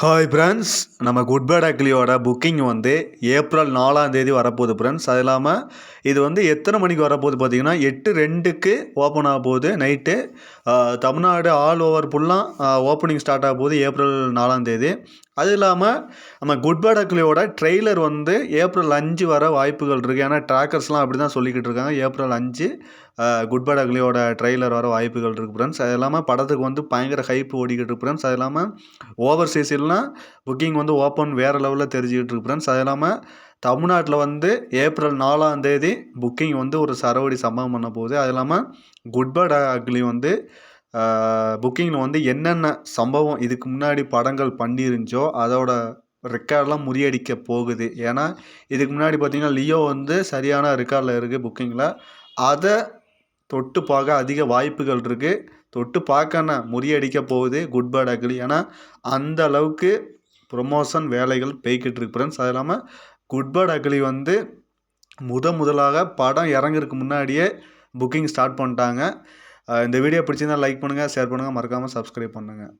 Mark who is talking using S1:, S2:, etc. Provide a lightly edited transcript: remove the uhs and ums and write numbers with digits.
S1: Hi friends, நம்ம good bad அக்லியோட booking வந்து April 4ஆம் தேதி வரப்போகுது ஃப்ரெண்ட்ஸ். அது இல்லாமல் இது வந்து எத்தனை மணிக்கு வரப்போகுது பார்த்தீங்கன்னா 8:02க்கு ஓப்பன் ஆக போகுது நைட்டு. தமிழ்நாடு ஆல் ஓவர் ஃபுல்லாக ஓப்பனிங் ஸ்டார்ட் ஆக போகுது ஏப்ரல் 4ஆம் தேதி. அது இல்லாமல் நம்ம குட் பேட் அக்லியோட ட்ரெய்லர் வந்து ஏப்ரல் 5 வர வாய்ப்புகள் இருக்குது. ஏன்னா ட்ராக்கர்ஸ்லாம் அப்படி தான் சொல்லிக்கிட்டு இருக்காங்க. ஏப்ரல் 5 குட் பேட் அக்லியோட ட்ரெய்லர் வர வாய்ப்புகள் இருக்குது ஃப்ரெண்ட்ஸ். அது இல்லாமல் படத்துக்கு வந்து பயங்கர ஹைப் ஓடிக்கிட்டு இருக்கு ஃப்ரெண்ட்ஸ். அது இல்லாமல் ஓவர்சீஸ்லாம் புக்கிங் வந்து ஓப்பன் வேறு லெவலில் தெரிஞ்சுக்கிட்டு இருக்கு ஃப்ரெண்ட்ஸ். அது இல்லாமல் தமிழ்நாட்டில் வந்து ஏப்ரல் 4ஆம் தேதி புக்கிங் வந்து ஒரு சரவடி சம்பவம் பண்ண போகுது. அது இல்லாமல் குட் பேட் அக்லி வந்து புக்கிங்கில் வந்து என்னென்ன சம்பவம் இதுக்கு முன்னாடி படங்கள் பண்ணியிருந்துச்சோ அதோட ரெக்கார்டெலாம் முறியடிக்க போகுது. ஏன்னா இதுக்கு முன்னாடி பார்த்திங்கன்னா லியோ வந்து சரியான ரெக்கார்டில் இருக்குது புக்கிங்கில். அதை தொட்டு பார்க்க அதிக வாய்ப்புகள் இருக்குது. தொட்டு பார்க்கன முறியடிக்க போகுது குட் பேட் அக்லி. ஏன்னா அந்த அளவுக்கு ப்ரொமோஷன் வேலைகள் போய்கிட்டு இருக்கு ஃப்ரெண்ட்ஸ். அது இல்லாமல் குட் பேட் அக்லி வந்து முதலாக படம் இறங்குறதுக்கு முன்னாடியே புக்கிங் ஸ்டார்ட் பண்ணிட்டாங்க. இந்த வீடியோ பிடிச்சிருந்தால் லைக் பண்ணுங்கள், ஷேர் பண்ணுங்கள், மறக்காமல் சப்ஸ்கிரைப் பண்ணுங்கள்.